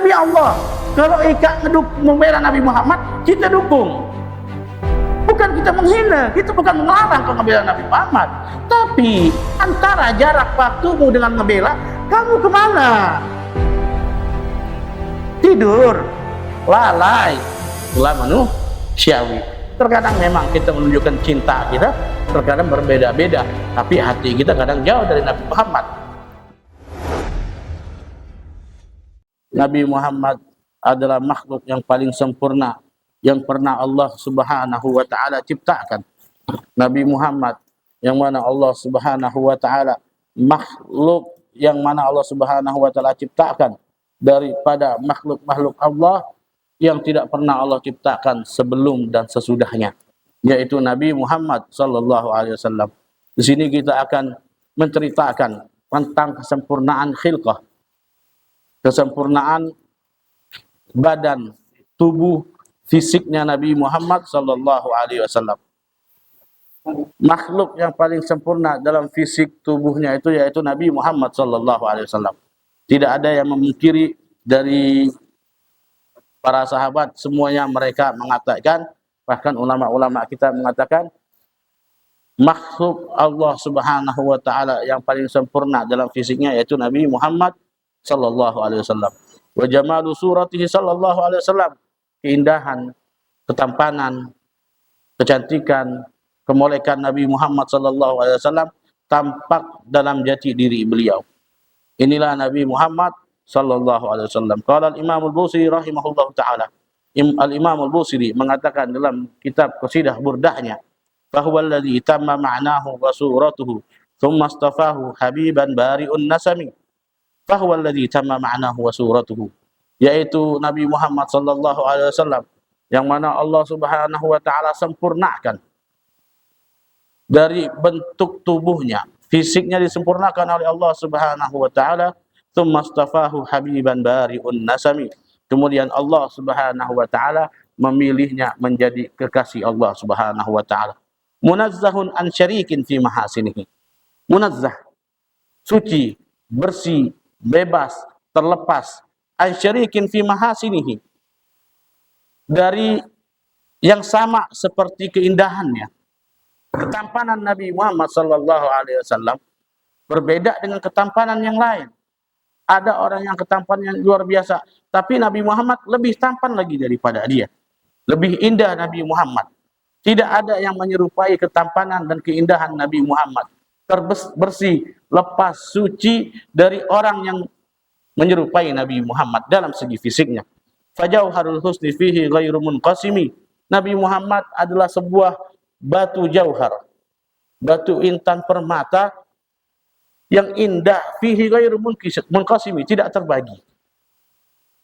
demi Allah, kalau Ika membela Nabi Muhammad, kita dukung. Bukan kita menghina, kita bukan melarang kau membela Nabi Muhammad. Tapi antara jarak waktumu dengan membela, kamu kemana? Tidur, lalai, ulah manusiawi. Terkadang memang kita menunjukkan cinta kita, terkadang berbeda-beda, tapi hati kita kadang jauh dari Nabi Muhammad. Nabi Muhammad adalah makhluk yang paling sempurna yang pernah Allah Subhanahu wa Ta'ala ciptakan. Nabi Muhammad yang mana Allah Subhanahu wa Ta'ala, makhluk yang mana Allah Subhanahu wa Ta'ala ciptakan daripada makhluk-makhluk Allah yang tidak pernah Allah ciptakan sebelum dan sesudahnya, yaitu Nabi Muhammad sallallahu alaihi wasallam. Di sini kita akan menceritakan tentang kesempurnaan khilqah, kesempurnaan badan, tubuh, fisiknya Nabi Muhammad sallallahu alaihi wasallam. Makhluk yang paling sempurna dalam fisik tubuhnya itu yaitu Nabi Muhammad sallallahu alaihi wasallam. Tidak ada yang memungkiri dari para sahabat, semuanya mereka mengatakan, bahkan ulama-ulama kita mengatakan, makhluk Allah Subhanahu wa Ta'ala yang paling sempurna dalam fisiknya yaitu Nabi Muhammad sallallahu alaihi wasallam. Wa jamalu suratihi sallallahu alaihi wasallam, keindahan, ketampanan, kecantikan, kemolekan Nabi Muhammad sallallahu alaihi wasallam tampak dalam jati diri beliau. Inilah Nabi Muhammad sallallahu alaihi wasallam. Qala al-Imam al-Busiri rahimahullahu taala. Al-Imam al-Busiri mengatakan dalam kitab qasidah burdahnya, "Fahuwa alladhi tamma ma'nahu wa suratuhu, thumma istafahu habiban bari'un nasami." Fahuwa alladhi tamma ma'nahu wa suratuhu, yaitu Nabi Muhammad sallallahu alaihi wasallam yang mana Allah Subhanahu wa Ta'ala sempurnakan dari bentuk tubuhnya, fisiknya disempurnakan oleh Allah Subhanahu wa Ta'ala. Tsumma astafahu habiban bari'un nasami, kemudian Allah Subhanahu wa Ta'ala memilihnya menjadi kekasih Allah Subhanahu wa Ta'ala. Munazzahun an syarikin fi mahasinihi, munazzah, suci, bersih, bebas, terlepas, an syarikin fi mahasinihi, dari yang sama seperti keindahannya. Ketampanan Nabi Muhammad sallallahu alaihi wasallam berbeda dengan ketampanan yang lain. Ada orang yang ketampanannya luar biasa, tapi Nabi Muhammad lebih tampan lagi daripada dia. Lebih indah Nabi Muhammad. Tidak ada yang menyerupai ketampanan dan keindahan Nabi Muhammad. Bersih, lepas, suci dari orang yang menyerupai Nabi Muhammad dalam segi fisiknya. Fajauharul husni fihi ghairu munqasimi. Nabi Muhammad adalah sebuah batu jauhar, batu intan permata yang indah, fihi ghairu munqasimi, tidak terbagi.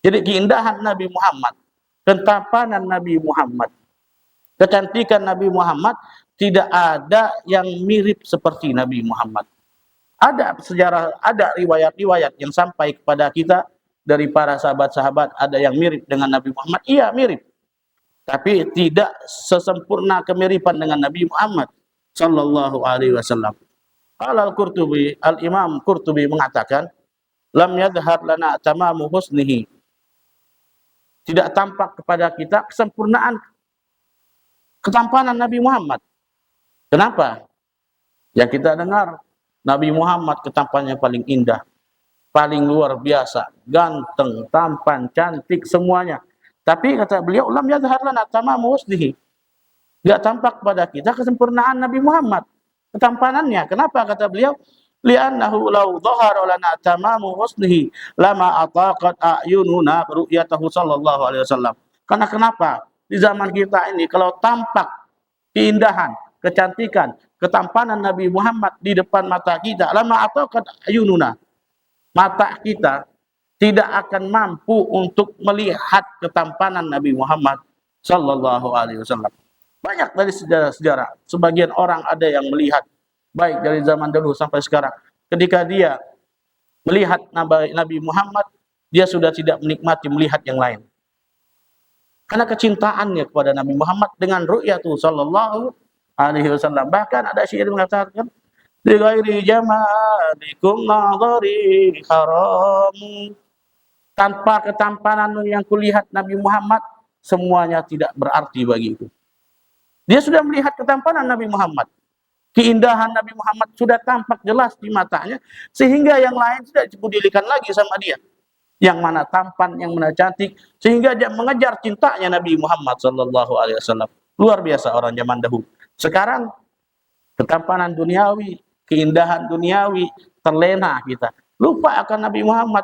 Jadi keindahan Nabi Muhammad, ketampanan Nabi Muhammad, kecantikan Nabi Muhammad, tidak ada yang mirip seperti Nabi Muhammad. Ada sejarah, ada riwayat-riwayat yang sampai kepada kita dari para sahabat-sahabat, ada yang mirip dengan Nabi Muhammad. Iya, mirip. Tapi tidak sesempurna kemiripan dengan Nabi Muhammad sallallahu alaihi wasallam. Al-Qurtubi, Al-Imam Qurtubi mengatakan, lam yadhhar lana tamamu husnihi, tidak tampak kepada kita kesempurnaan ketampanan Nabi Muhammad. Kenapa? Yang kita dengar, Nabi Muhammad ketampanannya paling indah, paling luar biasa, ganteng, tampan, cantik, semuanya. Tapi kata beliau, lam yadhhar lana tamamu husnihi, tidak tampak kepada kita kesempurnaan Nabi Muhammad, ketampanannya. Kenapa kata beliau? Li'annahu law dhahara lana tamamu husnihi lama ataqat a'yununa ru'yatahu sallallahu alaihi wasallam. Karena kenapa? Di zaman kita ini kalau tampak keindahan, kecantikan, ketampanan Nabi Muhammad di depan mata kita, lama ataqat a'yununa, mata kita tidak akan mampu untuk melihat ketampanan Nabi Muhammad sallallahu alaihi wasallam. Banyak dari sejarah-sejarah, sebagian orang ada yang melihat, baik dari zaman dulu sampai sekarang, ketika dia melihat Nabi Muhammad, dia sudah tidak menikmati melihat yang lain. Karena kecintaannya kepada Nabi Muhammad dengan ru'yatu sallallahu alaihi wasallam. Bahkan ada syair mengatakan, "Li ghairi jamalikum nadhari haram." Tanpa ketampanan yang kulihat Nabi Muhammad, semuanya tidak berarti bagiku. Dia sudah melihat ketampanan Nabi Muhammad. Keindahan Nabi Muhammad sudah tampak jelas di matanya, sehingga yang lain tidak dipedulikan lagi sama dia. Yang mana tampan, yang mana cantik, sehingga dia mengejar cintanya Nabi Muhammad SAW. Luar biasa orang zaman dahulu. Sekarang ketampanan duniawi, keindahan duniawi, terlena kita. Lupa akan Nabi Muhammad.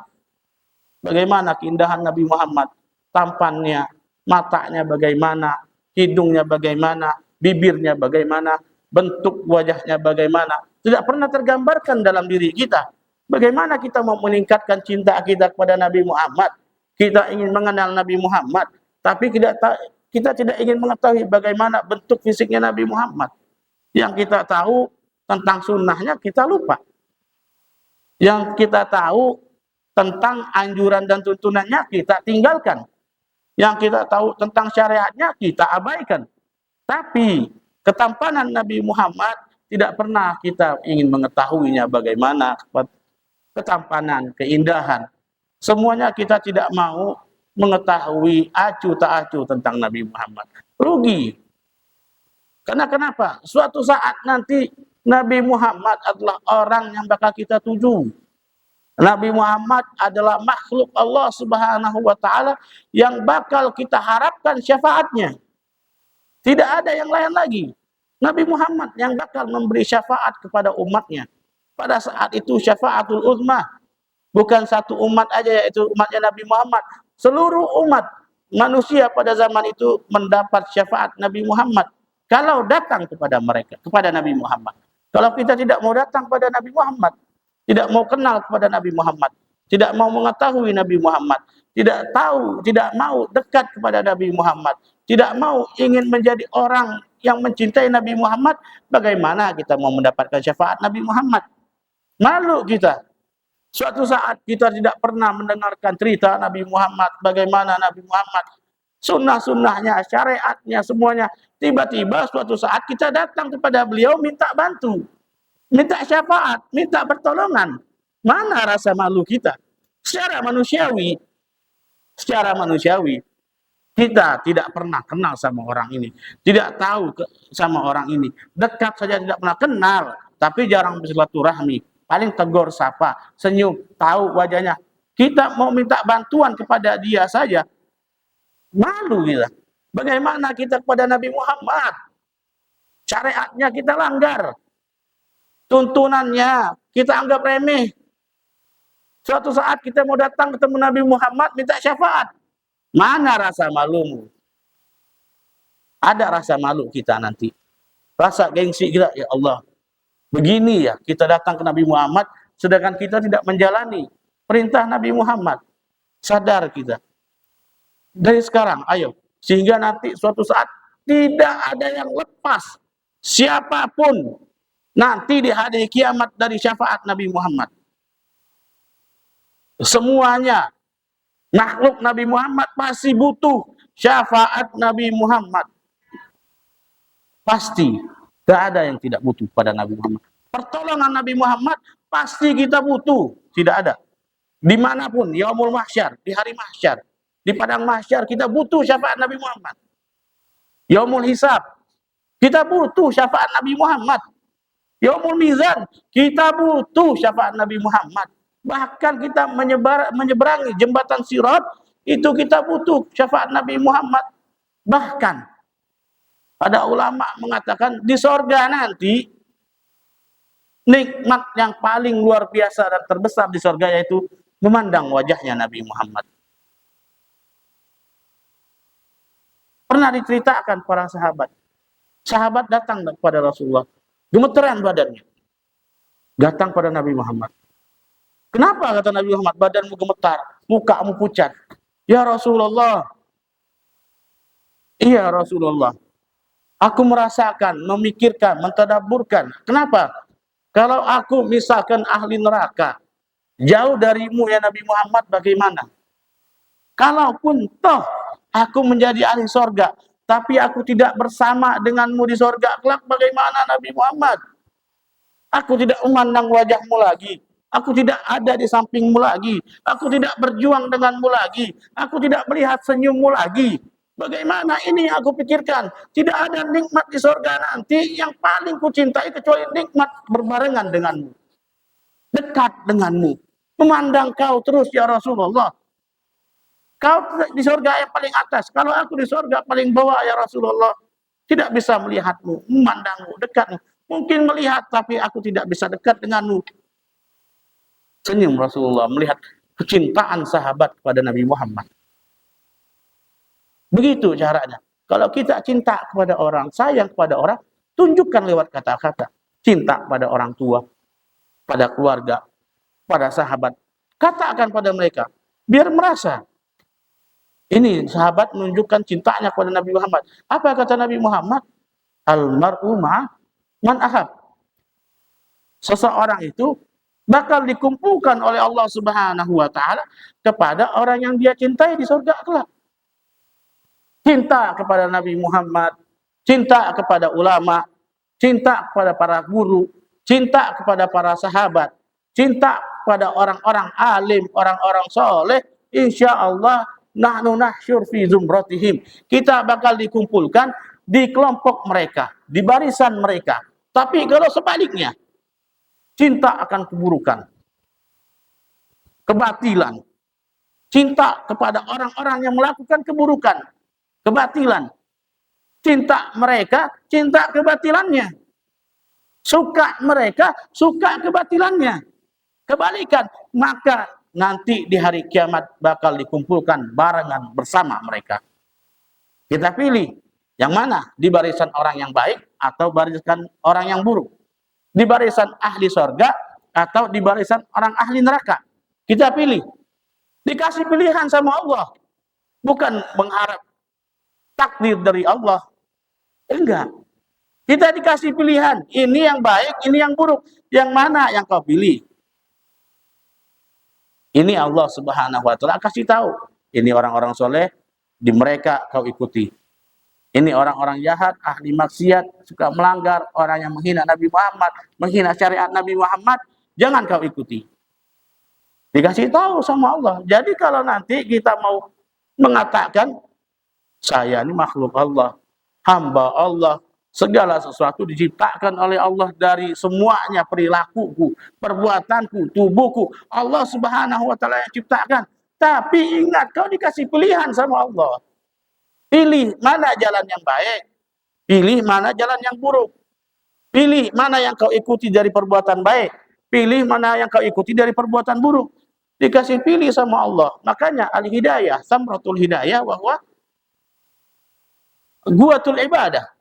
Bagaimana keindahan Nabi Muhammad, tampannya, matanya bagaimana, hidungnya bagaimana, bibirnya bagaimana, bentuk wajahnya bagaimana, tidak pernah tergambarkan dalam diri kita. Bagaimana kita mau meningkatkan cinta kita kepada Nabi Muhammad? Kita ingin mengenal Nabi Muhammad, tapi kita tidak ingin mengetahui bagaimana bentuk fisiknya Nabi Muhammad. Yang kita tahu tentang sunnahnya kita lupa. Yang kita tahu tentang anjuran dan tuntunannya kita tinggalkan. Yang kita tahu tentang syariatnya kita abaikan. Tapi ketampanan Nabi Muhammad tidak pernah kita ingin mengetahuinya bagaimana ketampanan, keindahan. Semuanya kita tidak mau mengetahui acu tak acu tentang Nabi Muhammad. Rugi. Karena kenapa? Suatu saat nanti Nabi Muhammad adalah orang yang bakal kita tuju. Nabi Muhammad adalah makhluk Allah Subhanahu wa taala yang bakal kita harapkan syafaatnya. Tidak ada yang lain lagi. Nabi Muhammad yang bakal memberi syafaat kepada umatnya. Pada saat itu syafaatul uzma. Bukan satu umat aja, yaitu umatnya Nabi Muhammad. Seluruh umat manusia pada zaman itu mendapat syafaat Nabi Muhammad. Kalau datang kepada mereka, kepada Nabi Muhammad. Kalau kita tidak mau datang kepada Nabi Muhammad, tidak mau kenal kepada Nabi Muhammad, tidak mau mengetahui Nabi Muhammad, tidak tahu, tidak mau dekat kepada Nabi Muhammad, tidak mau ingin menjadi orang yang mencintai Nabi Muhammad, bagaimana kita mau mendapatkan syafaat Nabi Muhammad? Malu kita. Suatu saat kita tidak pernah mendengarkan cerita Nabi Muhammad, bagaimana Nabi Muhammad, sunnah-sunnahnya, syariatnya, semuanya. Tiba-tiba suatu saat kita datang kepada beliau minta bantu, minta syafaat, minta pertolongan. Mana rasa malu kita? Secara manusiawi, kita tidak pernah kenal sama orang ini, tidak tahu sama orang ini, dekat saja tidak pernah kenal, tapi jarang bersilaturahmi, paling tegur sapa, senyum, tahu wajahnya. Kita mau minta bantuan kepada dia saja, malu kita. Bagaimana kita kepada Nabi Muhammad? Syariatnya kita langgar, tuntunannya kita anggap remeh. Suatu saat kita mau datang ketemu Nabi Muhammad minta syafaat, mana rasa malumu? Ada rasa malu kita nanti, rasa gengsi kita. Ya Allah, begini ya kita datang ke Nabi Muhammad sedangkan kita tidak menjalani perintah Nabi Muhammad. Sadar kita dari sekarang, ayo, sehingga nanti suatu saat tidak ada yang lepas siapapun nanti di hari kiamat dari syafaat Nabi Muhammad. Semuanya makhluk Nabi Muhammad pasti butuh syafaat Nabi Muhammad. Pasti. Tidak ada yang tidak butuh pada Nabi Muhammad. Pertolongan Nabi Muhammad pasti kita butuh. Tidak ada. Dimanapun, yaumul mahsyar, di hari mahsyar, di padang mahsyar kita butuh syafaat Nabi Muhammad. Yaumul hisab, kita butuh syafaat Nabi Muhammad. Yaumul mizan, kita butuh syafaat Nabi Muhammad. Bahkan kita menyeberangi jembatan Sirat, itu kita butuh syafaat Nabi Muhammad. Bahkan ada ulama mengatakan di sorga nanti nikmat yang paling luar biasa dan terbesar di sorga yaitu memandang wajahnya Nabi Muhammad. Pernah diceritakan para sahabat. Sahabat datang kepada Rasulullah, gemeteran badannya. Datang pada Nabi Muhammad. Kenapa kata Nabi Muhammad, badanmu gemetar, mukamu pucat? Ya Rasulullah, iya Rasulullah, aku merasakan, memikirkan, mentadabburkan. Kenapa? Kalau aku misalkan ahli neraka, jauh darimu ya Nabi Muhammad, bagaimana? Kalaupun toh aku menjadi ahli sorga, tapi aku tidak bersama denganmu di sorga kelak, bagaimana Nabi Muhammad? Aku tidak memandang wajahmu lagi. Aku tidak ada di sampingmu lagi. Aku tidak berjuang denganmu lagi. Aku tidak melihat senyummu lagi. Bagaimana ini yang aku pikirkan? Tidak ada nikmat di surga nanti yang paling kucintai kecuali nikmat berbarengan denganmu. Dekat denganmu. Memandang kau terus ya Rasulullah. Kau di surga yang paling atas. Kalau aku di surga paling bawah ya Rasulullah. Tidak bisa melihatmu, memandangmu, dekatmu. Mungkin melihat tapi aku tidak bisa dekat denganmu. Senyum Rasulullah melihat kecintaan sahabat kepada Nabi Muhammad. Begitu caranya. Kalau kita cinta kepada orang, sayang kepada orang, tunjukkan lewat kata-kata. Cinta pada orang tua, pada keluarga, pada sahabat. Katakan pada mereka, biar merasa. Ini sahabat menunjukkan cintanya kepada Nabi Muhammad. Apa kata Nabi Muhammad? Almar'u man ahab. Seseorang itu bakal dikumpulkan oleh Allah Subhanahu wa taala kepada orang yang dia cintai di surga kelak. Cinta kepada Nabi Muhammad, cinta kepada ulama, cinta kepada para guru, cinta kepada para sahabat, cinta kepada orang-orang alim, orang-orang soleh, insya Allah nahnu nahsyur fi zumratihim. Kita bakal dikumpulkan di kelompok mereka, di barisan mereka. Tapi kalau sebaliknya, cinta akan keburukan, kebatilan, cinta kepada orang-orang yang melakukan keburukan, kebatilan, cinta mereka, cinta kebatilannya, suka mereka, suka kebatilannya, kebalikan, maka nanti di hari kiamat bakal dikumpulkan barengan bersama mereka. Kita pilih yang mana, di barisan orang yang baik atau barisan orang yang buruk, di barisan ahli sorga atau di barisan orang ahli neraka. Kita pilih, dikasih pilihan sama Allah, bukan mengharap takdir dari Allah. Enggak, kita dikasih pilihan, ini yang baik, ini yang buruk, yang mana yang kau pilih? Ini Allah Subhanahu wa taala kasih tahu. Ini orang-orang soleh, di mereka kau ikuti. Ini orang-orang jahat, ahli maksiat, suka melanggar, orang yang menghina Nabi Muhammad, menghina syariat Nabi Muhammad, jangan kau ikuti. Dikasih tahu sama Allah. Jadi kalau nanti kita mau mengatakan, saya ini makhluk Allah, hamba Allah, segala sesuatu diciptakan oleh Allah dari semuanya, perilakuku, perbuatanku, tubuhku, Allah Subhanahu wa taala yang ciptakan. Tapi ingat, kau dikasih pilihan sama Allah. Pilih mana jalan yang baik, pilih mana jalan yang buruk. Pilih mana yang kau ikuti dari perbuatan baik, pilih mana yang kau ikuti dari perbuatan buruk. Dikasih pilih sama Allah. Makanya al-hidayah, samratul hidayah, bahwa guatul ibadah,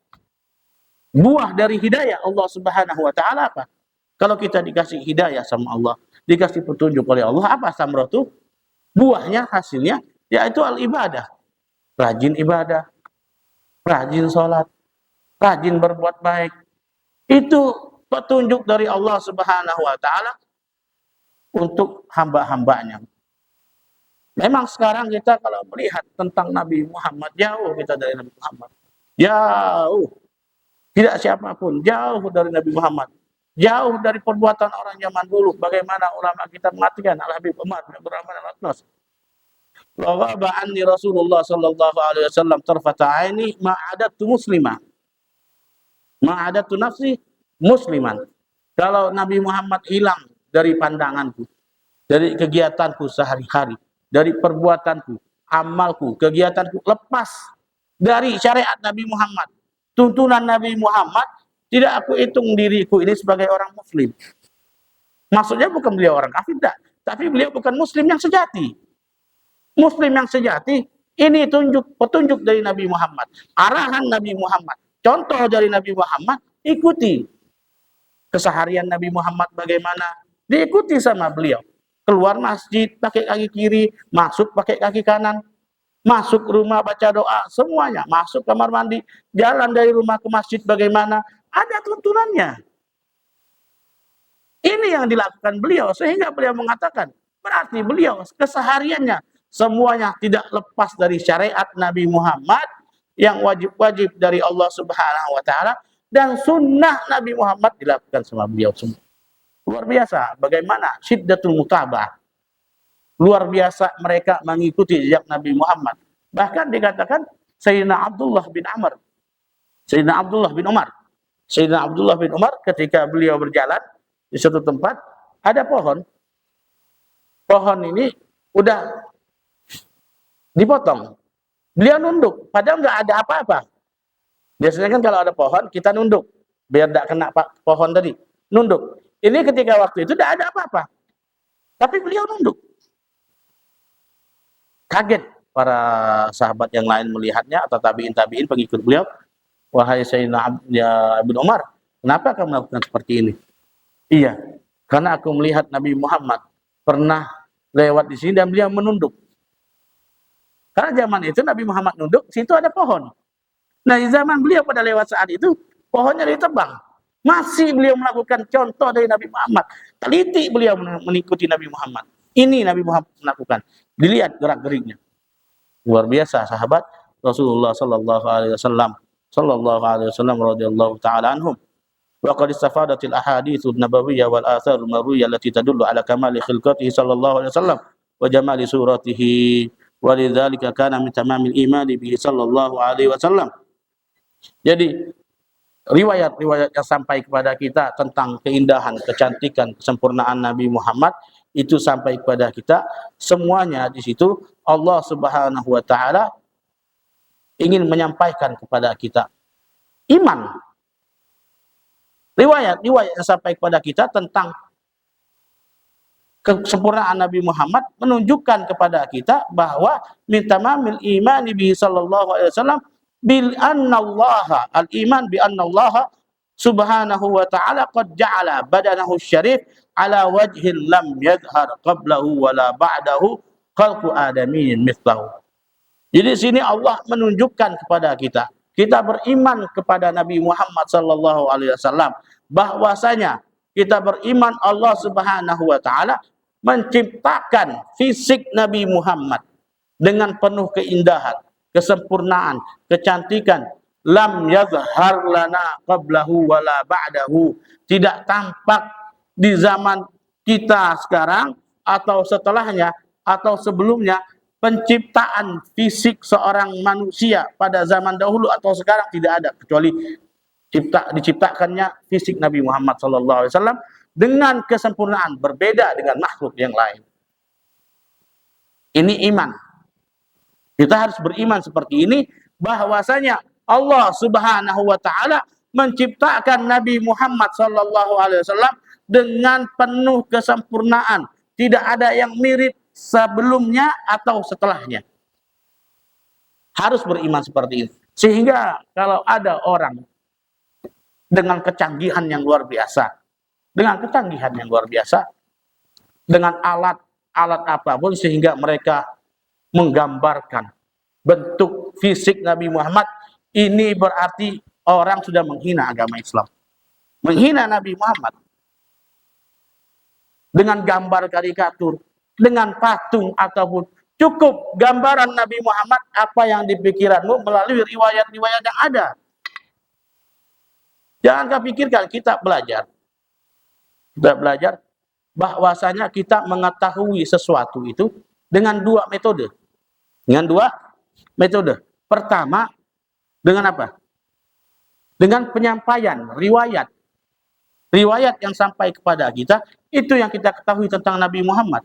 buah dari hidayah Allah Subhanahu wa taala apa? Kalau kita dikasih hidayah sama Allah, dikasih petunjuk oleh Allah, apa samratu? Buahnya, hasilnya yaitu al-ibadah. Rajin ibadah, rajin sholat, rajin berbuat baik. Itu petunjuk dari Allah Subhanahu wa taala untuk hamba-hambanya. Memang sekarang kita kalau melihat tentang Nabi Muhammad, jauh kita dari Nabi Muhammad. Jauh. Tidak siapapun, jauh dari Nabi Muhammad. Jauh dari perbuatan orang zaman dulu. Bagaimana ulama kita mengatakan, Al-Habib Umar bin Abdurrahman Al-Atnas, Ghaba anni Rasulullah sallallahu alaihi wasallam tarfata aini ma'adatu muslimah. Ma'adatu nafsi musliman. Kalau Nabi Muhammad hilang dari pandanganku, dari kegiatanku sehari-hari, dari perbuatanku, amalku, kegiatanku, lepas dari syariat Nabi Muhammad, tuntunan Nabi Muhammad, tidak aku hitung diriku ini sebagai orang muslim. Maksudnya bukan beliau orang kafir, tapi beliau bukan muslim yang sejati. Muslim yang sejati, ini petunjuk dari Nabi Muhammad, arahan Nabi Muhammad, contoh dari Nabi Muhammad, ikuti. Keseharian Nabi Muhammad bagaimana, diikuti sama beliau. Keluar masjid pakai kaki kiri, masuk pakai kaki kanan, masuk rumah baca doa, semuanya, masuk kamar mandi, jalan dari rumah ke masjid bagaimana, ada tuntunannya. Ini yang dilakukan beliau, sehingga beliau mengatakan, berarti beliau kesehariannya semuanya tidak lepas dari syariat Nabi Muhammad yang wajib-wajib dari Allah Subhanahu wa taala, dan sunnah Nabi Muhammad dilakukan sama beliau semua. Luar biasa bagaimana syiddatul mutaba'ah. Luar biasa mereka mengikuti jejak Nabi Muhammad. Bahkan dikatakan Sayyidina Abdullah bin Amr, Sayyidina Abdullah bin Umar. Sayyidina Abdullah bin Umar ketika beliau berjalan di suatu tempat, ada pohon. Pohon ini udah dipotong. Beliau nunduk, padahal nggak ada apa-apa. Biasanya kan kalau ada pohon, kita nunduk. Biar tidak kena pohon tadi. Nunduk. Ini ketika waktu itu tidak ada apa-apa. Tapi beliau nunduk. Kaget para sahabat yang lain melihatnya, atau tabi'in pengikut beliau. Wahai Sayyidina Ibn Umar, kenapa kamu melakukan seperti ini? Iya, karena aku melihat Nabi Muhammad pernah lewat di sini dan beliau menunduk. Karena zaman itu Nabi Muhammad nunduk, situ ada pohon. Nah, di zaman beliau pada lewat saat itu, pohonnya ditebang. Masih beliau melakukan contoh dari Nabi Muhammad. Teliti beliau mengikuti Nabi Muhammad. Ini Nabi Muhammad melakukan. Dilihat gerak-geriknya. Luar biasa sahabat Rasulullah sallallahu alaihi wasallam radhiyallahu taala anhum. Wa qad istafadatil ahaditsun nabawiyyah wal athar marwiyah allati tadullu ala kamali khilqatihi sallallahu alaihi wasallam wa jamali suratihi. Walidzalika kana min tamamil iman bihi sallallahu alaihi wasallam. Jadi riwayat-riwayat yang sampai kepada kita tentang keindahan, kecantikan, kesempurnaan Nabi Muhammad itu sampai kepada kita, semuanya di situ Allah Subhanahu wa taala ingin menyampaikan kepada kita iman. Riwayat-riwayat yang sampai kepada kita tentang kesempurnaan Nabi Muhammad menunjukkan kepada kita bahwa min tamamil imani bi sallallahu alaihi wasallam bil annallaha al-iman bi annallaha subhanahu wa ta'ala qad ja'ala badanahu syarif ala wajhin lam yadhhar qablahu wala ba'dahu khalqu adamin mithlahu. Jadi sini Allah menunjukkan kepada kita, kita beriman kepada Nabi Muhammad sallallahu alaihi wasallam, bahwasanya kita beriman Allah Subhanahu wa taala menciptakan fisik Nabi Muhammad dengan penuh keindahan, kesempurnaan, kecantikan. Lam yazhar lana qablahu wala ba'dahu. Tidak tampak di zaman kita sekarang atau setelahnya atau sebelumnya. Penciptaan fisik seorang manusia pada zaman dahulu atau sekarang tidak ada, kecuali diciptakannya fisik Nabi Muhammad SAW dengan kesempurnaan berbeda dengan makhluk yang lain. Ini iman. Kita harus beriman seperti ini, bahwasanya Allah Subhanahu wa taala menciptakan Nabi Muhammad SAW dengan penuh kesempurnaan. Tidak ada yang mirip sebelumnya atau setelahnya. Harus beriman seperti ini. Sehingga kalau ada orang dengan kecanggihan yang luar biasa, dengan alat apapun, sehingga mereka menggambarkan bentuk fisik Nabi Muhammad, ini berarti orang sudah menghina agama Islam, menghina Nabi Muhammad dengan gambar karikatur, dengan patung, ataupun cukup gambaran Nabi Muhammad apa yang dipikiranmu melalui riwayat-riwayat yang ada. Jangan kau pikirkan kita belajar bahwasanya kita mengetahui sesuatu itu dengan dua metode. Pertama, dengan apa? Dengan penyampaian riwayat yang sampai kepada kita, itu yang kita ketahui tentang Nabi Muhammad.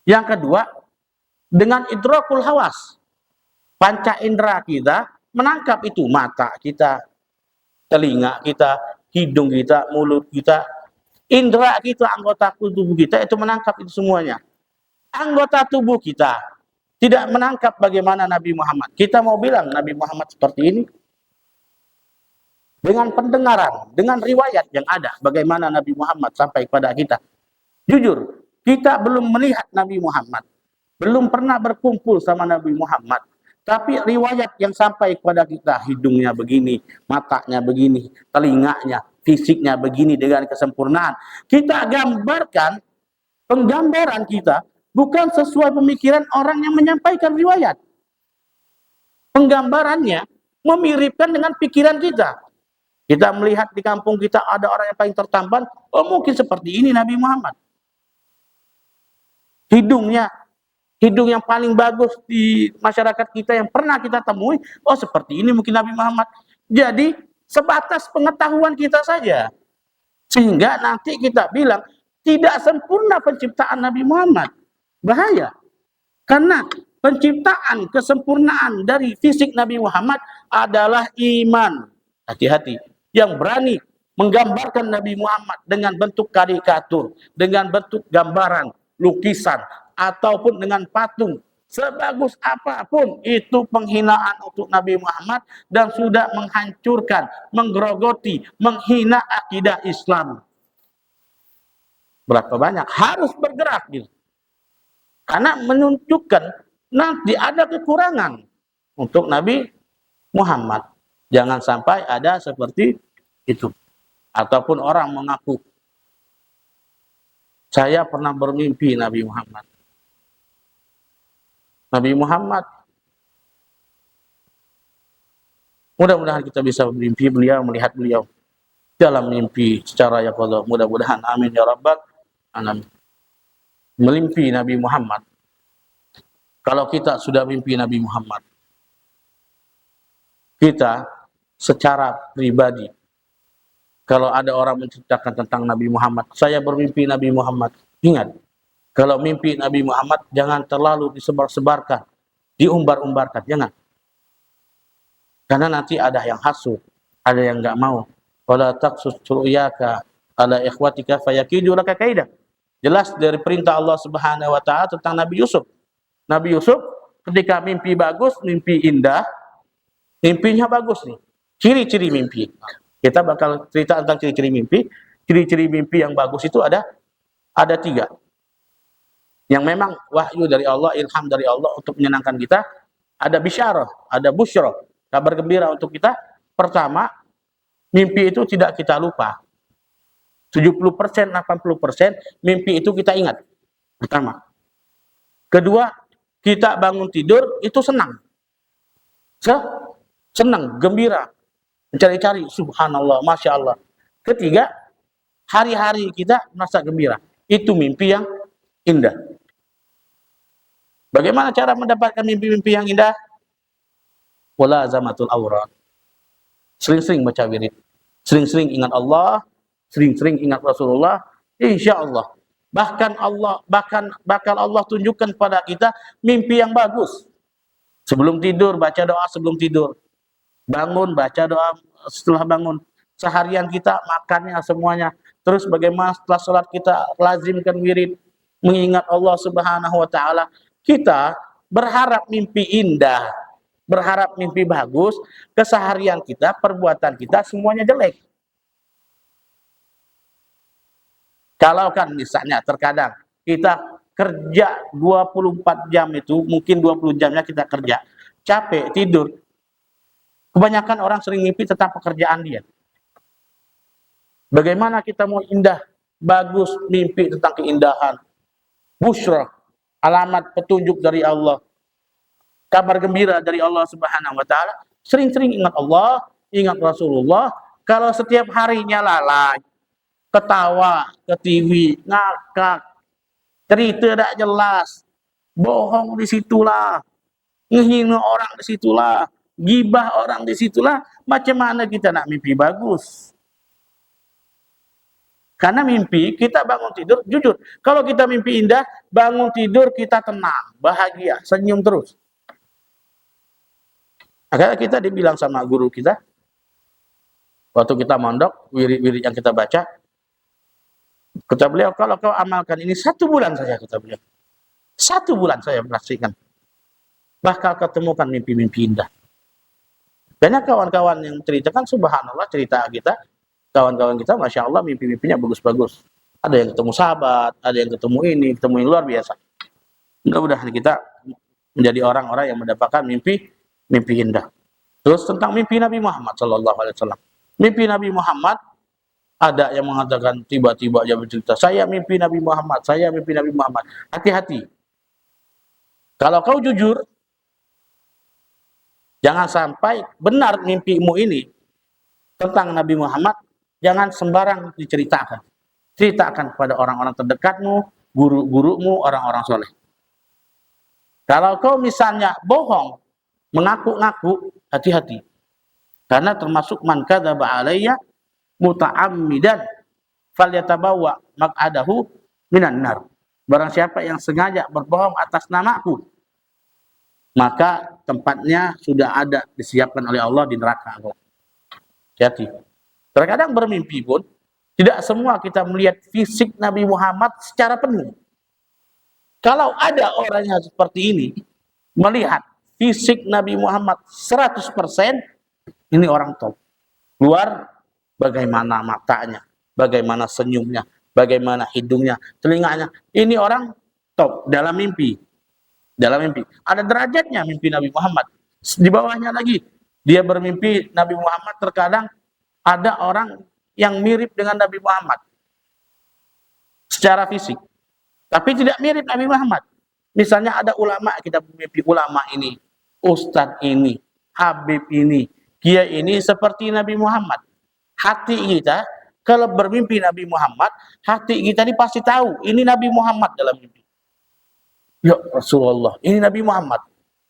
Yang kedua, dengan idrakul hawas. Panca indera kita menangkap itu, mata kita, telinga kita, hidung kita, mulut kita, indera kita, anggota tubuh kita itu menangkap itu semuanya. Anggota tubuh kita tidak menangkap bagaimana Nabi Muhammad. Kita mau bilang Nabi Muhammad seperti ini dengan pendengaran, dengan riwayat yang ada, bagaimana Nabi Muhammad sampai pada kita. Jujur, kita belum melihat Nabi Muhammad, belum pernah berkumpul sama Nabi Muhammad, tapi riwayat yang sampai kepada kita, hidungnya begini, matanya begini, telinganya, fisiknya begini dengan kesempurnaan. Kita gambarkan, penggambaran kita bukan sesuai pemikiran orang yang menyampaikan riwayat. Penggambarannya memiripkan dengan pikiran kita. Kita melihat di kampung kita ada orang yang paling tertampan, oh mungkin seperti ini Nabi Muhammad. Hidungnya, hidung yang paling bagus di masyarakat kita yang pernah kita temui, oh seperti ini mungkin Nabi Muhammad. Jadi sebatas pengetahuan kita saja. Sehingga nanti kita bilang, tidak sempurna penciptaan Nabi Muhammad. Bahaya. Karena penciptaan, kesempurnaan dari fisik Nabi Muhammad adalah iman. Hati-hati. Yang berani menggambarkan Nabi Muhammad dengan bentuk karikatur, dengan bentuk gambaran, lukisan, ataupun dengan patung. Sebagus apapun, itu penghinaan untuk Nabi Muhammad dan sudah menghancurkan, menggerogoti, menghina akidah Islam. Berapa banyak? Harus bergerak gitu. Karena menunjukkan nanti ada kekurangan untuk Nabi Muhammad. Jangan sampai ada seperti itu. Ataupun orang mengaku, saya pernah bermimpi Nabi Muhammad. Nabi Muhammad, mudah-mudahan kita bisa bermimpi beliau, melihat beliau dalam mimpi secara yaqadha. Mudah-mudahan, amin ya rabbal alamin. Melimpi Nabi Muhammad. Kalau kita sudah mimpi Nabi Muhammad, kita secara pribadi, kalau ada orang menceritakan tentang Nabi Muhammad, saya bermimpi Nabi Muhammad, ingat, kalau mimpi Nabi Muhammad jangan terlalu disebar-sebarkan, diumbar-umbarkan, jangan. Karena nanti ada yang hasud, ada yang enggak mau. Wala taqsus ru'yaka ala ikhwatika fayakidu laka kaidah. Jelas dari perintah Allah Subhanahu wa taala tentang Nabi Yusuf. Nabi Yusuf ketika mimpi bagus, mimpi indah, mimpinya bagus nih. Ciri-ciri mimpi. Kita bakal cerita tentang ciri-ciri mimpi. Ciri-ciri mimpi yang bagus itu ada 3. Yang memang wahyu dari Allah, ilham dari Allah untuk menyenangkan kita. Ada bisyarah, ada busyrah, kabar gembira untuk kita. Pertama, mimpi itu tidak kita lupa. 70%, 80% mimpi itu kita ingat. Pertama. Kedua, kita bangun tidur itu senang. Senang, gembira. Mencari-cari, subhanallah, masya Allah. Ketiga, hari-hari kita merasa gembira. Itu mimpi yang indah. Bagaimana cara mendapatkan mimpi-mimpi yang indah? Wala zamatul awrad. Sering-sering baca wirid. Sering-sering ingat Allah, sering-sering ingat Rasulullah, insya Allah. Bahkan bakal Allah tunjukkan pada kita mimpi yang bagus. Sebelum tidur baca doa sebelum tidur. Bangun baca doa setelah bangun. Seharian kita makannya semuanya. Terus bagaimana setelah sholat kita lazimkan wirid, mengingat Allah Subhanahu wa taala. Kita berharap mimpi indah, berharap mimpi bagus, keseharian kita, perbuatan kita semuanya jelek. Kalau kan misalnya terkadang kita kerja 24 jam itu, mungkin 20 jamnya kita kerja, capek, tidur. Kebanyakan orang sering mimpi tentang pekerjaan dia. Bagaimana kita mau indah, bagus, mimpi tentang keindahan. Busyrah, alamat petunjuk dari Allah. Kabar gembira dari Allah Subhanahu wa taala. Sering-sering ingat Allah, ingat Rasulullah. Kalau setiap harinya lalai, ketawa, ketiwi, ngakak, cerita tak jelas, bohong di situlah, menghina orang di situlah, gibah orang di situlah, macam mana kita nak mimpi bagus? Karena mimpi, kita bangun tidur, jujur, kalau kita mimpi indah, bangun tidur kita tenang, bahagia, senyum terus. Akhirnya kita dibilang sama guru kita, waktu kita mondok, wirid-wirid yang kita baca, kata beliau, kalau kau amalkan ini 1 bulan saja, kata beliau. 1 bulan saya pastikan. Bakal ketemukan mimpi-mimpi indah. Banyak kawan-kawan yang ceritakan, subhanallah cerita kita, kawan-kawan kita, masya Allah mimpi-mimpinya bagus-bagus. Ada yang ketemu sahabat, ada yang ketemu ini, ketemu yang luar biasa. Mudah-mudahan kita menjadi orang-orang yang mendapatkan mimpi indah. Terus tentang mimpi Nabi Muhammad SAW. Mimpi Nabi Muhammad, ada yang mengatakan tiba-tiba dia bercerita, saya mimpi Nabi Muhammad, saya mimpi Nabi Muhammad. Hati-hati. Kalau kau jujur, jangan sampai benar mimpimu ini, tentang Nabi Muhammad jangan sembarang diceritakan. Ceritakan kepada orang-orang terdekatmu, guru-gurumu, orang-orang soleh. Kalau kau misalnya bohong, mengaku-ngaku, hati-hati. Karena termasuk man kadzaba alayya muta'ammidan falyatabawa maq'adahu minan nar. Barang siapa yang sengaja berbohong atas namaku, maka tempatnya sudah ada disiapkan oleh Allah di neraka. Hati-hati. Terkadang bermimpi pun tidak semua kita melihat fisik Nabi Muhammad secara penuh. Kalau ada orang yang seperti ini melihat fisik Nabi Muhammad 100%, ini orang top. Luar bagaimana matanya, bagaimana senyumnya, bagaimana hidungnya, telinganya. Ini orang top dalam mimpi. Dalam mimpi. Ada derajatnya mimpi Nabi Muhammad. Di bawahnya lagi, dia bermimpi Nabi Muhammad, terkadang ada orang yang mirip dengan Nabi Muhammad secara fisik, tapi tidak mirip Nabi Muhammad. Misalnya ada ulama, kita bermimpi ulama ini, ustadz ini, habib ini, kiai ini seperti Nabi Muhammad. Hati kita kalau bermimpi Nabi Muhammad, hati kita ini pasti tahu ini Nabi Muhammad dalam mimpi. Ya Rasulullah, ini Nabi Muhammad.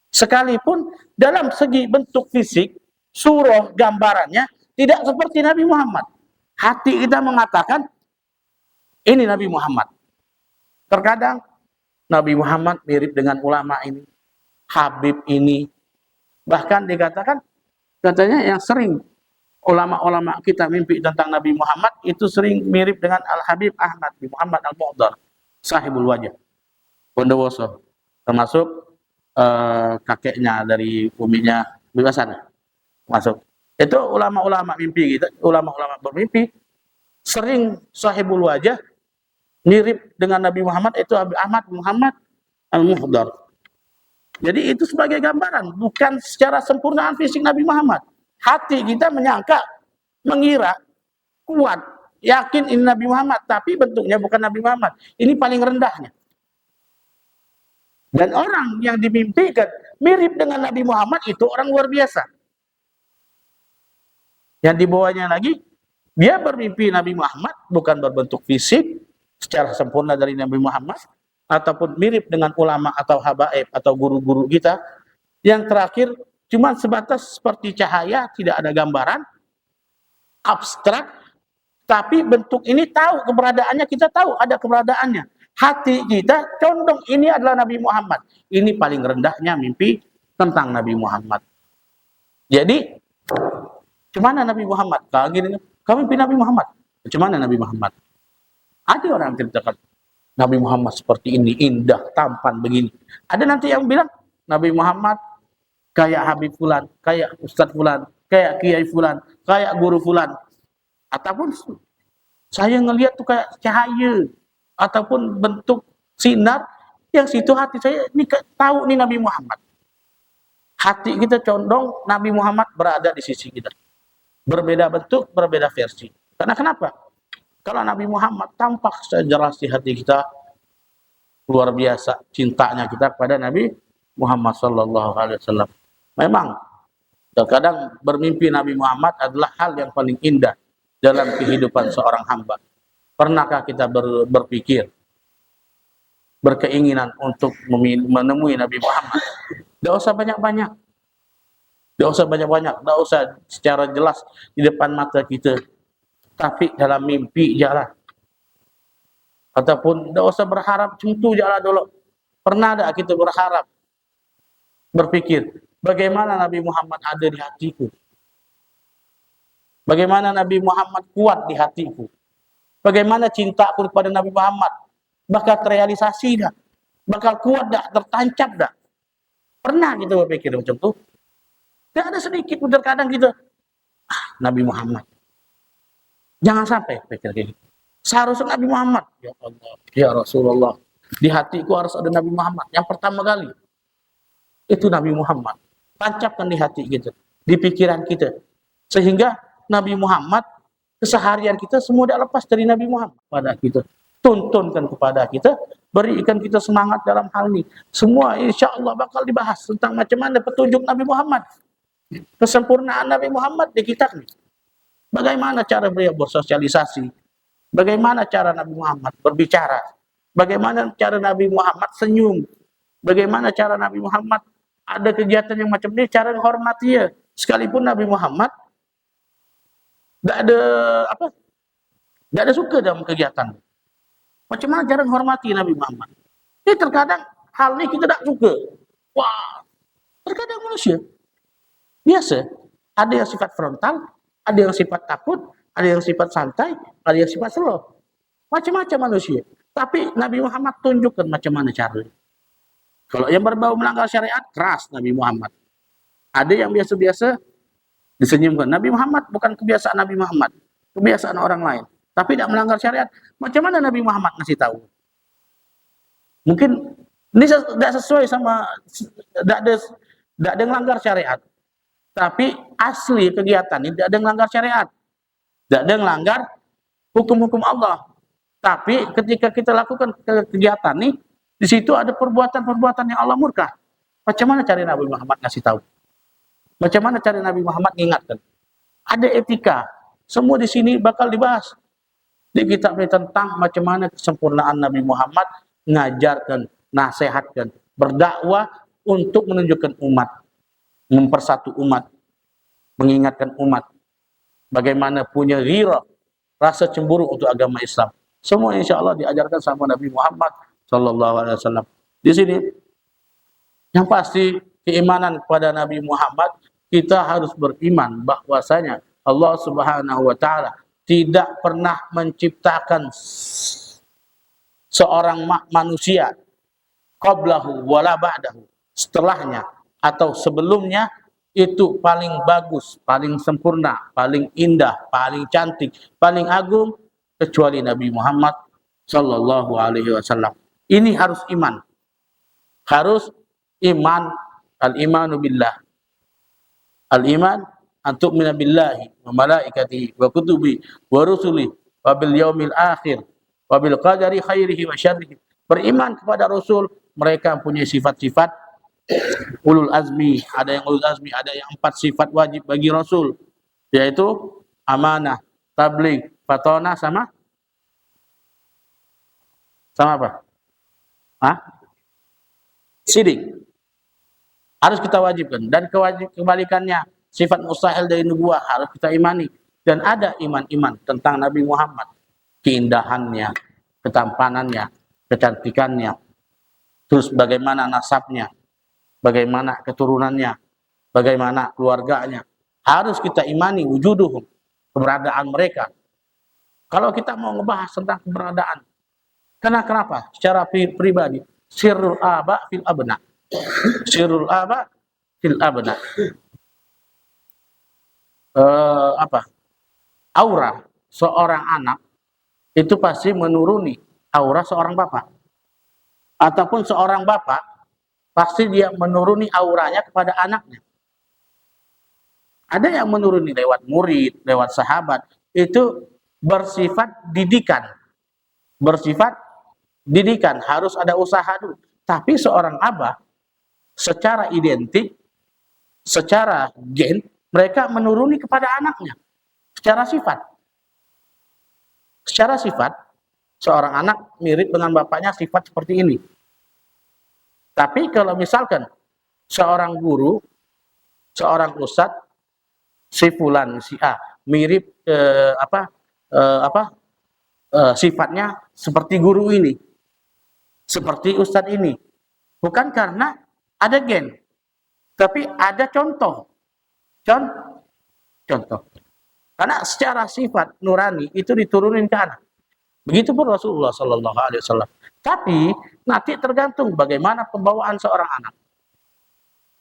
Sekalipun dalam segi bentuk fisik, surah gambarannya tidak seperti Nabi Muhammad. Hati kita mengatakan ini Nabi Muhammad. Terkadang Nabi Muhammad mirip dengan ulama ini, habib ini. Bahkan dikatakan, katanya yang sering ulama-ulama kita mimpi tentang Nabi Muhammad itu sering mirip dengan Al-Habib Ahmad bin Muhammad Al-Mu'dhar, sahibul wajah, Bondowoso, termasuk kakeknya dari uminya Bibasana, masuk. Itu ulama-ulama mimpi kita, ulama-ulama bermimpi sering sahibul wajah mirip dengan Nabi Muhammad, itu Ahmad Muhammad Al-Muhdar. Jadi itu sebagai gambaran, bukan secara sempurnaan fisik Nabi Muhammad. Hati kita menyangka, mengira, kuat, yakin ini Nabi Muhammad, tapi bentuknya bukan Nabi Muhammad. Ini paling rendahnya. Dan orang yang dimimpikan mirip dengan Nabi Muhammad itu orang luar biasa. Yang dibawanya lagi, dia bermimpi Nabi Muhammad bukan berbentuk fisik secara sempurna dari Nabi Muhammad, ataupun mirip dengan ulama atau habaib atau guru-guru kita. Yang terakhir cuma sebatas seperti cahaya, tidak ada gambaran, abstrak, tapi bentuk ini tahu keberadaannya, kita tahu ada keberadaannya. Hati kita condong ini adalah Nabi Muhammad. Ini paling rendahnya mimpi tentang Nabi Muhammad. Jadi gimana Nabi Muhammad? Kalau gini, kami mimpi Nabi Muhammad. Gimana Nabi Muhammad? Ada orang yang ceritakan Nabi Muhammad seperti ini, indah, tampan begini. Ada nanti yang bilang Nabi Muhammad kayak Habib Fulan, kayak Ustadz Fulan, kayak Kiai Fulan, kayak Guru Fulan. Ataupun saya ngelihat tuh kayak cahaya, ataupun bentuk sinar, yang situ hati saya ini tahu nih Nabi Muhammad. Hati kita condong Nabi Muhammad berada di sisi kita. Berbeda bentuk, berbeda versi. Karena kenapa? Kalau Nabi Muhammad tampak sejelas di hati kita, luar biasa cintanya kita kepada Nabi Muhammad SAW. Memang terkadang bermimpi Nabi Muhammad adalah hal yang paling indah dalam kehidupan seorang hamba. Pernahkah kita berpikir, berkeinginan untuk menemui Nabi Muhammad? Tidak usah banyak-banyak. Tidak usah banyak-banyak. Tidak usah secara jelas di depan mata kita. Tapi dalam mimpi jalan. Ataupun tidak usah berharap, tentu jalan dulu. Pernah tidak kita berharap, berpikir, bagaimana Nabi Muhammad ada di hatiku? Bagaimana Nabi Muhammad kuat di hatiku? Bagaimana cintaku kepada Nabi Muhammad? Bakal terrealisasi dah? Bakal kuat dah? Tertancap dah? Pernah kita berpikir macam itu? Tidak ada sedikit pun terkadang kita, Nabi Muhammad. Jangan sampai pikir kayak gitu. Seharusnya Nabi Muhammad. Ya Allah, ya Rasulullah. Di hatiku harus ada Nabi Muhammad. Yang pertama kali, itu Nabi Muhammad. Tancapkan di hati kita, di pikiran kita. Sehingga Nabi Muhammad, keseharian kita semua tidak lepas dari Nabi Muhammad. Pada kita, tuntunkan kepada kita, berikan kita semangat dalam hal ini. Semua insya Allah bakal dibahas tentang macam mana petunjuk Nabi Muhammad. Kesempurnaan Nabi Muhammad di kitab ini. Bagaimana cara beliau bersosialisasi? Bagaimana cara Nabi Muhammad berbicara? Bagaimana cara Nabi Muhammad senyum? Bagaimana cara Nabi Muhammad ada kegiatan yang macam ini, cara menghormati ya. Sekalipun Nabi Muhammad tidak ada apa, tidak ada suka dalam kegiatan. Macam mana cara menghormati Nabi Muhammad? Ini terkadang hal ini kita tidak suka. Wah, terkadang manusia biasa. Ada yang sifat frontal, ada yang sifat takut, ada yang sifat santai, ada yang sifat slow. Macam-macam manusia. Tapi Nabi Muhammad tunjukkan macam mana caranya. Kalau yang berbau melanggar syariat, keras Nabi Muhammad. Ada yang biasa-biasa, disenyumkan. Nabi Muhammad bukan kebiasaan Nabi Muhammad, kebiasaan orang lain. Tapi tidak melanggar syariat. Macam mana Nabi Muhammad ngasih tahu? Mungkin ini tidak sesuai sama, tidak ada melanggar syariat. Tapi asli kegiatan ini tidak ada melanggar syariat, tidak ada melanggar hukum-hukum Allah. Tapi ketika kita lakukan kegiatan ini, di situ ada perbuatan-perbuatan yang Allah murka. Macam mana cara Nabi Muhammad ngasih tahu? Macam mana cara Nabi Muhammad mengingatkan? Ada etika. Semua di sini bakal dibahas. Di kitab ini tentang macam mana kesempurnaan Nabi Muhammad mengajarkan, nasihatkan, berdakwah untuk menunjukkan umat, mempersatu umat, mengingatkan umat, bagaimana punya ghirah, rasa cemburu untuk agama Islam. Semua insya Allah diajarkan sama Nabi Muhammad Sallallahu Alaihi Wasallam. Di sini, yang pasti keimanan kepada Nabi Muhammad, kita harus beriman bahwasanya Allah Subhanahu Wa Taala tidak pernah menciptakan seorang manusia qablahu wala ba'dahu, setelahnya atau sebelumnya itu paling bagus, paling sempurna, paling indah, paling cantik, paling agung kecuali Nabi Muhammad Sallallahu Alaihi Wasallam. Ini harus iman, harus iman, al-imanu billah, al-iman antuk minabillahi wa malaikatihi wa kutubi wa rusuli wa bil yaumil akhir wa bil qadari khairihi wa syarrihi. Beriman kepada Rasul, mereka punya sifat-sifat ulul azmi, ada yang ulul azmi, ada yang 4 sifat wajib bagi Rasul, yaitu amanah, tabligh, fatonah, sama apa? Sidik. Harus kita wajibkan. Dan kebalikannya, sifat mustahil dari nubuah harus kita imani. Dan ada iman-iman tentang Nabi Muhammad, keindahannya, ketampanannya, kecantikannya, terus bagaimana nasabnya, bagaimana keturunannya, bagaimana keluarganya. Harus kita imani wujuduhum, keberadaan mereka. Kalau kita mau ngebahas tentang keberadaan, kenapa? Secara pribadi, sirrul aba fil abna. Sirrul aba fil abna. Aura seorang anak itu pasti menuruni aura seorang bapak. Ataupun seorang bapak pasti dia menuruni auranya kepada anaknya. Ada yang menuruni lewat murid, lewat sahabat, itu bersifat didikan. Bersifat didikan, harus ada usaha dulu. Tapi seorang abah secara identik, secara gen, mereka menuruni kepada anaknya secara sifat. Secara sifat, seorang anak mirip dengan bapaknya sifat seperti ini. Tapi kalau misalkan seorang guru, seorang ustadz, si fulan, si A, mirip sifatnya seperti guru ini, seperti ustadz ini, bukan karena ada gen, tapi ada contoh. Karena secara sifat nurani itu diturunin ke anak. Begitu pun Rasulullah Sallallahu Alaihi Wasallam. Tapi nanti tergantung bagaimana pembawaan seorang anak.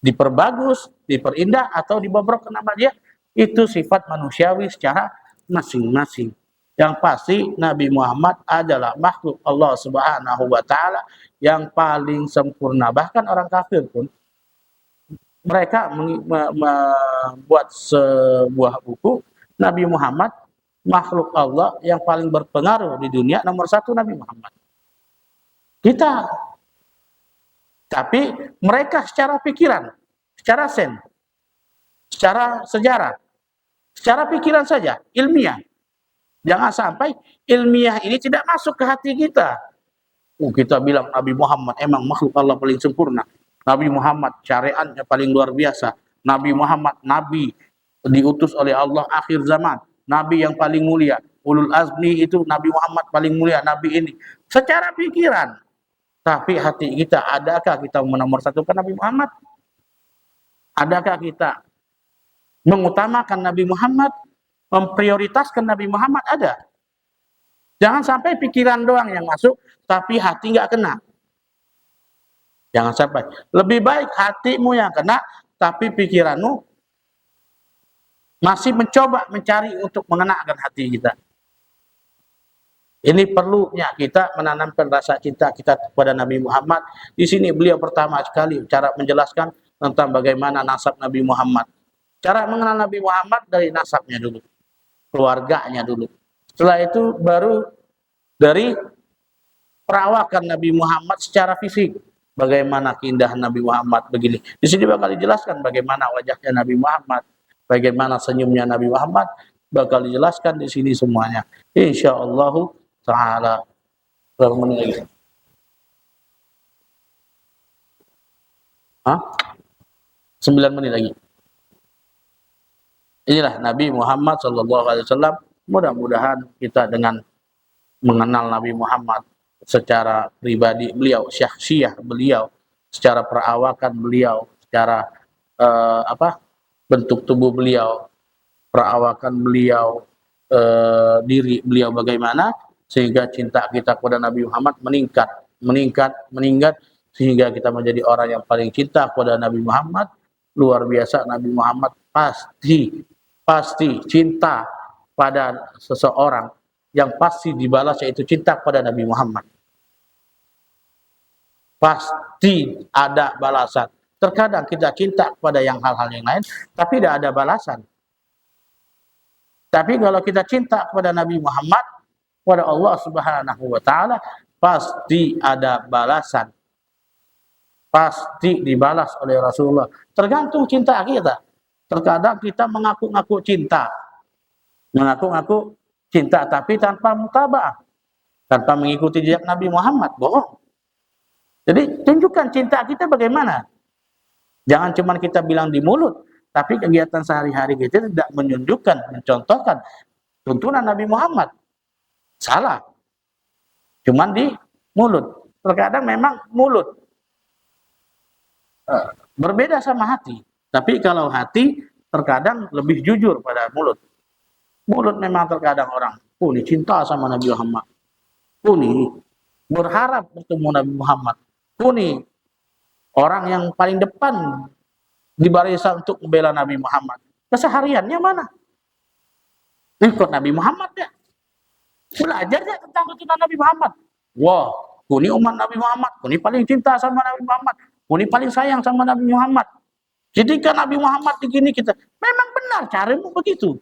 Diperbagus, diperindah, atau dibobrok nama dia, itu sifat manusiawi secara masing-masing. Yang pasti Nabi Muhammad adalah makhluk Allah Subhanahu Wa Taala yang paling sempurna. Bahkan orang kafir pun mereka membuat sebuah buku, Nabi Muhammad makhluk Allah yang paling berpengaruh di dunia, nomor 1 Nabi Muhammad. Kita, tapi mereka secara pikiran, secara sen, secara sejarah, Secara pikiran saja, ilmiah. Jangan sampai ilmiah ini tidak masuk ke hati kita. Kita bilang Nabi Muhammad emang makhluk Allah paling sempurna. Nabi Muhammad syariatnya paling luar biasa. Nabi Muhammad nabi diutus oleh Allah akhir zaman. Nabi yang paling mulia. Ulul azmi itu Nabi Muhammad paling mulia, nabi ini. Secara pikiran. Tapi hati kita, adakah kita menomorsatukan Nabi Muhammad? Adakah kita mengutamakan Nabi Muhammad? Memprioritaskan Nabi Muhammad? Ada. Jangan sampai pikiran doang yang masuk, tapi hati nggak kena. Jangan sampai. Lebih baik hatimu yang kena, tapi pikiranmu masih mencoba mencari untuk mengenakan hati kita. Ini perlunya kita menanamkan rasa cinta kita kepada Nabi Muhammad. Di sini beliau pertama sekali cara menjelaskan tentang bagaimana nasab Nabi Muhammad. Cara mengenal Nabi Muhammad dari nasabnya dulu, keluarganya dulu. Setelah itu baru dari perawakan Nabi Muhammad secara fisik. Bagaimana keindahan Nabi Muhammad begini. Di sini bakal dijelaskan bagaimana wajahnya Nabi Muhammad, bagaimana senyumnya Nabi Muhammad, bakal dijelaskan di sini semuanya. Insyaallah taala. Berapa menit lagi? Hah? 9 menit lagi. Inilah Nabi Muhammad SAW. Mudah-mudahan kita dengan mengenal Nabi Muhammad secara pribadi beliau, syakhsiyah beliau, secara perawakan beliau, secara bentuk tubuh beliau, perawakan beliau, diri beliau bagaimana, sehingga cinta kita kepada Nabi Muhammad meningkat sehingga kita menjadi orang yang paling cinta kepada Nabi Muhammad. Luar biasa, Nabi Muhammad pasti cinta pada seseorang yang pasti dibalas, yaitu cinta kepada Nabi Muhammad. Pasti ada balasan. Terkadang kita cinta kepada hal-hal yang lain, tapi tidak ada balasan. Tapi kalau kita cinta kepada Nabi Muhammad, kepada Allah Subhanahu wa taala, pasti ada balasan. Pasti dibalas oleh Rasulullah. Tergantung cinta kita. Terkadang kita mengaku-ngaku cinta. Mengaku-ngaku cinta tapi tanpa mutaba'ah. Tanpa mengikuti jejak Nabi Muhammad. Bohong. Jadi tunjukkan cinta kita bagaimana. Jangan cuma kita bilang di mulut, tapi kegiatan sehari-hari kita tidak menunjukkan, mencontohkan tuntunan Nabi Muhammad. Salah. Cuman di mulut. Terkadang memang mulut berbeda sama hati. Tapi kalau hati terkadang lebih jujur pada mulut. Mulut memang terkadang orang, ini cinta sama Nabi Muhammad. Ini berharap bertemu Nabi Muhammad. Ini orang yang paling depan di barisan untuk membela Nabi Muhammad. Kesehariannya mana? Ikut Nabi Muhammad ya. Belajar ya tentang tuntunan Nabi Muhammad. Wah, ini umat Nabi Muhammad. Ini paling cinta sama Nabi Muhammad. Ini paling sayang sama Nabi Muhammad. Jadi kan Nabi Muhammad begini kita. Memang benar caramu begitu.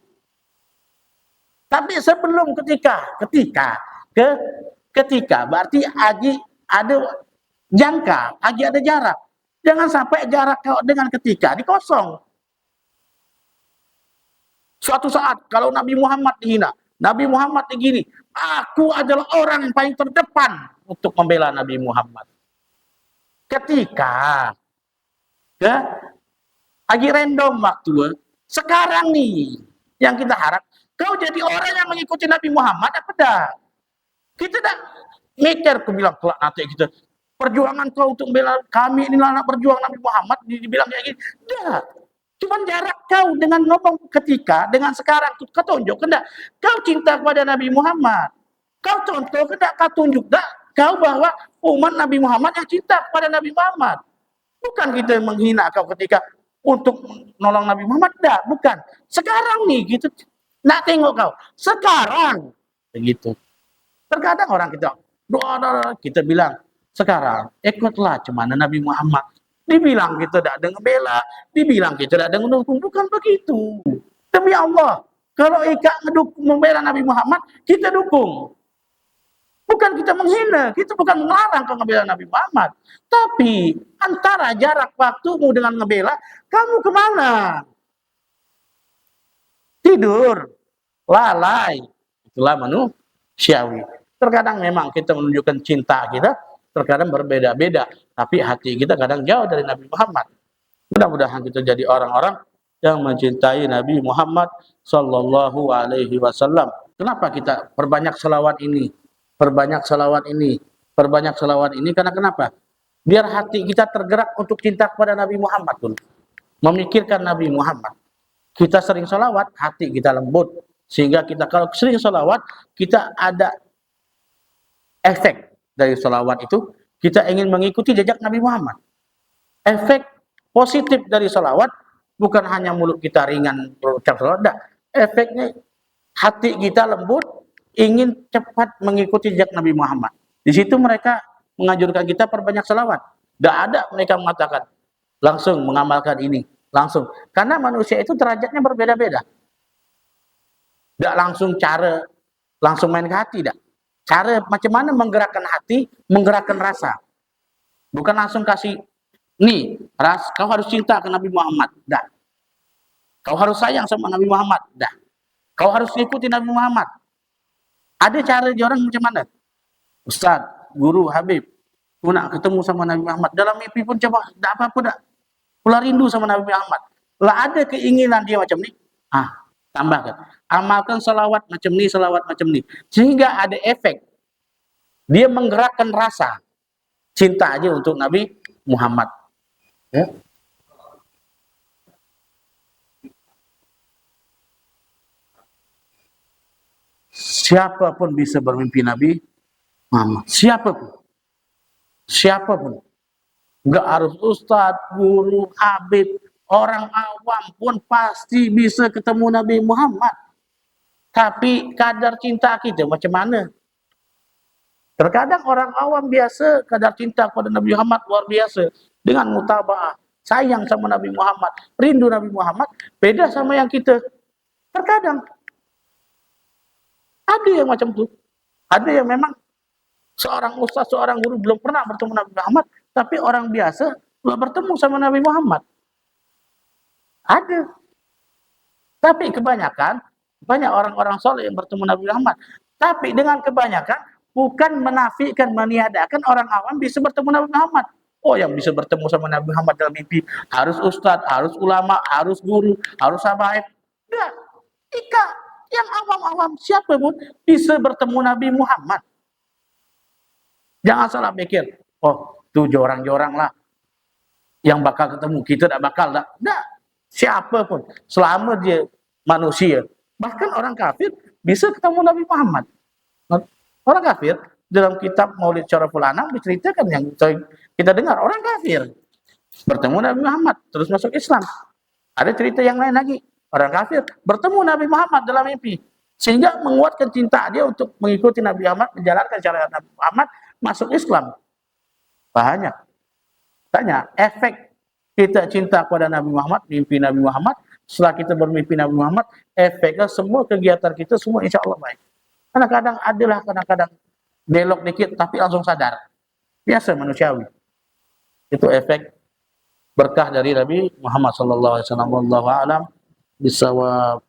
Tapi sebelum ketika berarti ada jangka, ada jarak. Jangan sampai jarak kau dengan ketika dikosong. Suatu saat kalau Nabi Muhammad dihina, Nabi Muhammad begini, aku adalah orang yang paling terdepan untuk membela Nabi Muhammad. Ketika lagi random waktu, sekarang nih yang kita harap kau jadi orang yang mengikuti Nabi Muhammad apa dah? Kita dah mikir, aku bilang kelak nanti kita perjuangan kau untuk membela kami ini anak berjuang Nabi Muhammad dibilang kayak gini. Dah. Cuman jarak kau dengan ngomong ketika dengan sekarang kau tunjuk enggak kau cinta kepada Nabi Muhammad. Kau contoh enggak kau tunjuk enggak kau bahwa umat Nabi Muhammad yang cinta kepada Nabi Muhammad. Bukan kita menghina kau ketika untuk nolong Nabi Muhammad, enggak, bukan. Sekarang nih gitu nak tengok kau. Sekarang begitu. Terkadang orang kita doa kita bilang sekarang ikutlah cemana Nabi Muhammad. Dibilang kita tidak ada ngebela, dibilang kita tidak ada mendukung, bukan begitu. Demi Allah, kalau Ika membela Nabi Muhammad, kita dukung. Bukan kita menghina, kita bukan melarang kau ngebela Nabi Muhammad. Tapi antara jarak waktumu dengan ngebela, kamu kemana? tidur, lalai. Itulah manusiawi. Terkadang memang kita menunjukkan cinta kita, terkadang berbeda-beda, tapi hati kita kadang jauh dari Nabi Muhammad. Mudah-mudahan kita jadi orang-orang yang mencintai Nabi Muhammad sallallahu alaihi wasallam. Kenapa kita perbanyak selawat ini? Perbanyak selawat ini. Perbanyak selawat ini karena kenapa? Biar hati kita tergerak untuk cinta kepada Nabi Muhammad pun. Memikirkan Nabi Muhammad. Kita sering selawat, hati kita lembut. Sehingga kita kalau sering selawat, kita ada efek dari selawat itu. Kita ingin mengikuti jejak Nabi Muhammad. Efek positif dari selawat bukan hanya mulut kita ringan berucap selawat, efeknya hati kita lembut, ingin cepat mengikuti jejak Nabi Muhammad. Di situ mereka menganjurkan kita perbanyak selawat. Tidak ada mereka mengatakan langsung mengamalkan ini, langsung. Karena manusia itu derajatnya berbeda-beda. Tidak langsung langsung main ke hati, tidak. Cara macam mana menggerakkan hati, menggerakkan rasa. Bukan langsung kasih, nih, kau harus cinta ke Nabi Muhammad. Dah. Kau harus sayang sama Nabi Muhammad. Dah. Kau harus ikuti Nabi Muhammad. Ada cara orang macam mana? Ustaz, guru, Habib, aku nak ketemu sama Nabi Muhammad. Dalam mimpi pun coba, tak apa-apa tak. Pula rindu sama Nabi Muhammad. Lah ada keinginan dia macam ni. Tambahkan. Amalkan salawat macam ni, salawat macam ni. Sehingga ada efek. Dia menggerakkan rasa cinta aja untuk Nabi Muhammad. Ya. Siapapun bisa bermimpi Nabi Muhammad. Siapapun. Enggak harus ustaz, guru, habib, orang awam pun pasti bisa ketemu Nabi Muhammad. Tapi kadar cinta kita macam mana? Terkadang orang awam biasa kadar cinta kepada Nabi Muhammad luar biasa. Dengan mutaba'ah, sayang sama Nabi Muhammad, rindu Nabi Muhammad, beda sama yang kita. Terkadang ada yang macam tu. Ada yang memang seorang ustaz, seorang guru belum pernah bertemu Nabi Muhammad, tapi orang biasa belum bertemu sama Nabi Muhammad. Ada. Tapi kebanyakan, banyak orang-orang soleh yang bertemu Nabi Muhammad. Tapi dengan kebanyakan, bukan menafikan, meniadakan orang awam bisa bertemu Nabi Muhammad. Oh, yang bisa bertemu sama Nabi Muhammad dalam mimpi, harus ustaz, harus ulama, harus guru, harus habaib. Enggak. Ika, yang awam-awam, siapa pun bisa bertemu Nabi Muhammad. Jangan salah pikir, oh, itu jorang-jorang lah yang bakal ketemu, kita tak bakal tak. Enggak. Siapa pun, selama dia manusia, bahkan orang kafir bisa ketemu Nabi Muhammad. Orang kafir dalam kitab Maulid Syaraful Anam diceritakan yang kita dengar, orang kafir bertemu Nabi Muhammad terus masuk Islam. Ada cerita yang lain lagi, orang kafir bertemu Nabi Muhammad dalam mimpi sehingga menguatkan cinta dia untuk mengikuti Nabi Muhammad, menjalankan syariat Nabi Muhammad, masuk Islam. Banyak. Tanya, efek kita cinta kepada Nabi Muhammad, mimpi Nabi Muhammad, setelah kita bermimpi Nabi Muhammad, efeknya semua kegiatan kita semua insya Allah baik. Kadang-kadang adalah kadang-kadang belok dikit tapi langsung sadar. Biasa manusiawi. Itu efek berkah dari Nabi Muhammad sallallahu alaihi wasallam. Wallahu a'lam bishawab.